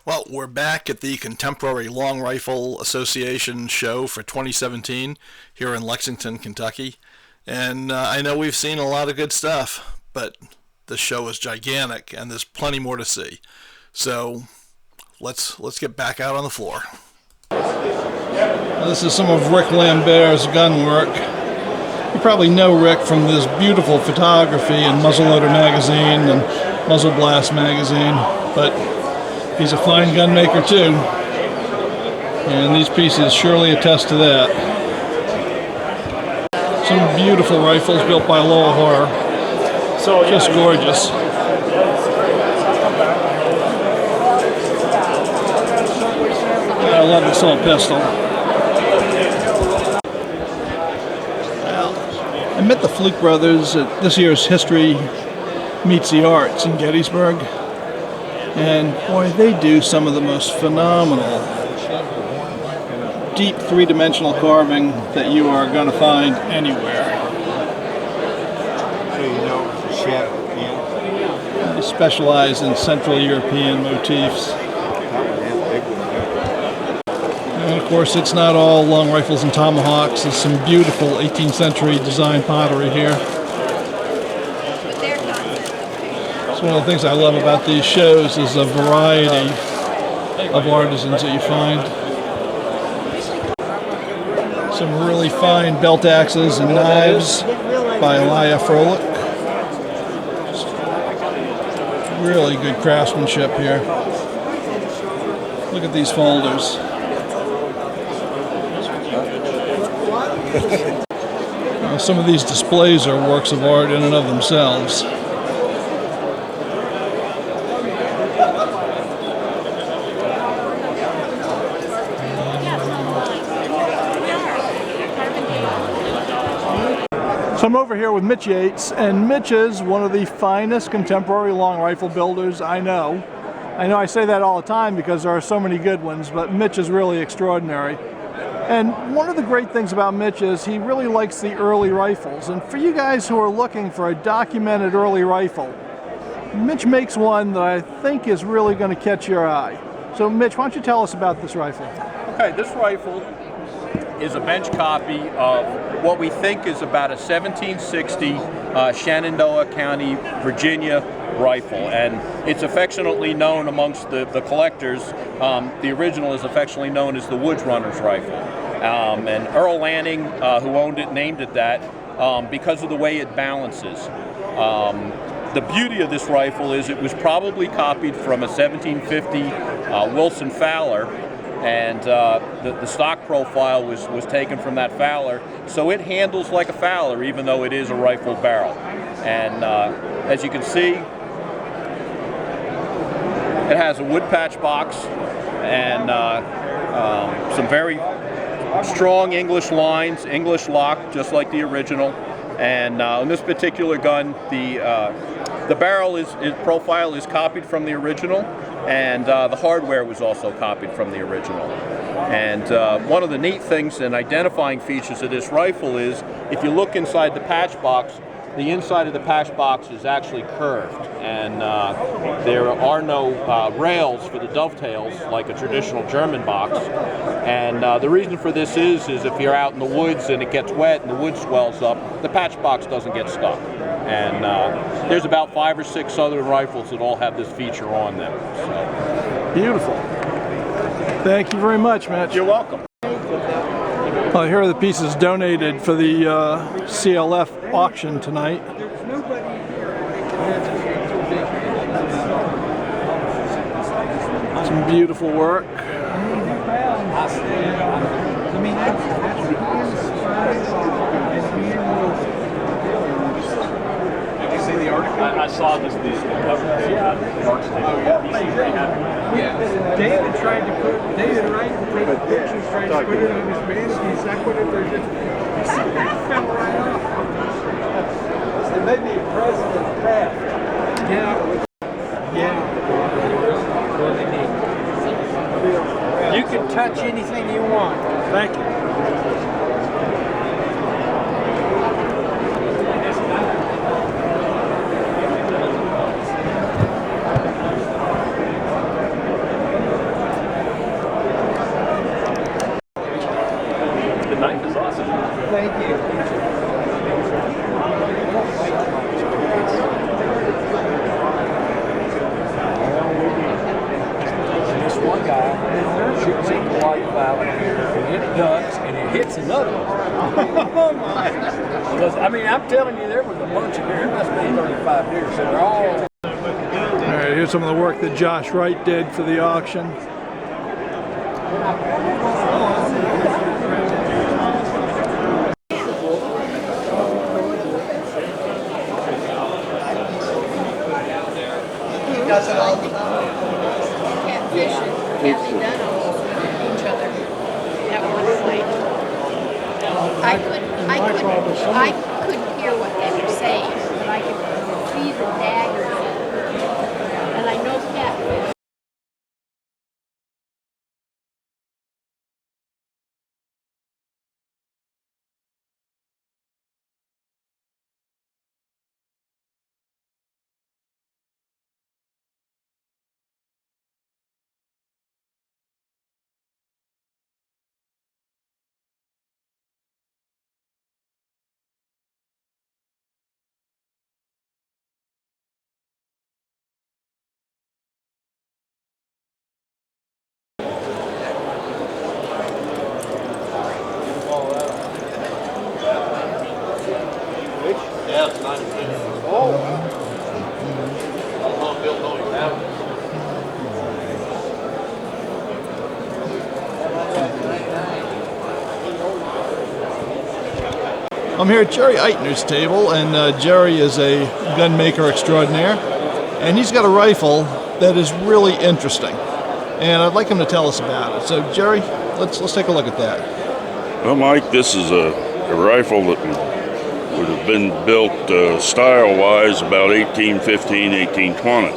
Well, we're back at the Contemporary Longrifle Association show for 2017 here in Lexington, Kentucky. And I know we've seen a lot of good stuff, but the show is gigantic and there's plenty more to see. So let's get back out on the floor. This is some of Ric Lambert's gun work. You probably know Ric from this beautiful photography in Muzzleloader magazine and Muzzle Blast magazine, but he's a fine gun maker too, and these pieces surely attest to that. Some beautiful rifles built by Lowell Haarer, just gorgeous. I love this little pistol. I met the Fluke Brothers at this year's History Meets the Arts in Gettysburg. And boy, they do some of the most phenomenal, deep three-dimensional carving that you are going to find anywhere. So you know it's a chef, yeah. They specialize in Central European motifs. And of course, it's not all long rifles and tomahawks. There's some beautiful 18th century design pottery here. One of the things I love about these shows is the variety of artisans that you find. Some really fine belt axes and knives by Froelich. Really good craftsmanship here. Look at these folders. Some of these displays are works of art in and of themselves. So I'm over here with Mitch Yates, and Mitch is one of the finest contemporary long rifle builders I know. I say that all the time because there are so many good ones, but Mitch is really extraordinary. And one of the great things about Mitch is he really likes the early rifles. And for you guys who are looking for a documented early rifle, Mitch makes one that I think is really going to catch your eye. So Mitch, why don't you tell us about this rifle? Okay, this rifle is a bench copy of what we think is about a 1760 Shenandoah County, Virginia rifle, and it's affectionately known amongst the collectors. The original is affectionately known as the Woods Runner's rifle, and Earl Lanning, who owned it, named it that because of the way it balances. The beauty of this rifle is it was probably copied from a 1750 Wilson Fowler, and the stock profile was taken from that Fowler, so it handles like a Fowler even though it is a rifle barrel. And as you can see, it has a wood patch box and some very strong English lines, English lock, just like the original. And on this particular gun, the barrel profile is copied from the original, and the hardware was also copied from the original. And one of the neat things and identifying features of this rifle is, if you look inside the patch box, the inside of the patch box is actually curved, and there are no rails for the dovetails like a traditional German box. And the reason for this is if you're out in the woods and it gets wet and the wood swells up, the patch box doesn't get stuck. And there's about 5 or 6 other rifles that all have this feature on them. So. Beautiful. Thank you very much, Mitch. You're welcome. Well, here are the pieces donated for the CLF auction tonight. Some beautiful work. I saw this the cover page of the March Day. He seemed pretty happy. Yeah. David tried to take pictures, tried to put it on his mannequins. I put it there, just fell right off. They made me a president craft. Yeah. Yeah. You can touch anything you want. Thank you. knife is awesome. Thank you. This one guy shoots at the white cloud, and it ducks, and it hits another one. Oh my. Because, I mean, I'm telling you, there was a bunch of deer. There must be 35 deer, so they're all... All right, here's some of the work that Josh Wright did for the auction. Can't be done almost with each other at one point. I couldn't hear what they were saying, but I could see the daggers. And I know catfish. I'm here at Jerry Eitner's table, and Jerry is a gun maker extraordinaire, and he's got a rifle that is really interesting, and I'd like him to tell us about it. So, Jerry, let's take a look at that. Well, Mike, this is a rifle that would have been built style-wise about 1815, 1820.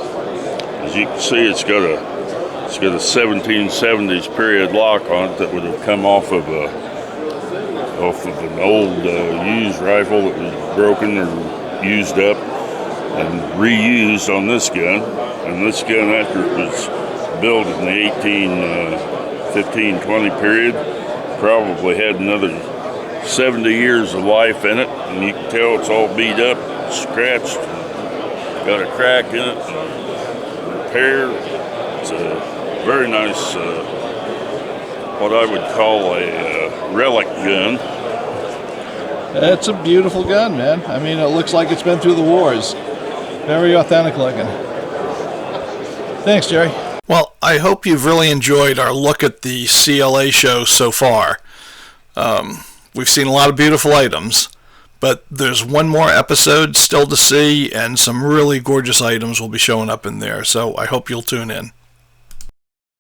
As you can see, it's got a 1770s period lock on it that would have come off of an old used rifle that was broken or used up and reused on this gun. And this gun, after it was built in the 1815-20 period, probably had another 70 years of life in it, and you can tell it's all beat up, scratched, got a crack in it, repair. It's a very nice, what I would call a relic gun. It's a beautiful gun, man. I mean, it looks like it's been through the wars. Very authentic looking. Thanks, Jerry. Well, I hope you've really enjoyed our look at the CLA show so far. We've seen a lot of beautiful items, but there's one more episode still to see, and some really gorgeous items will be showing up in there, so I hope you'll tune in.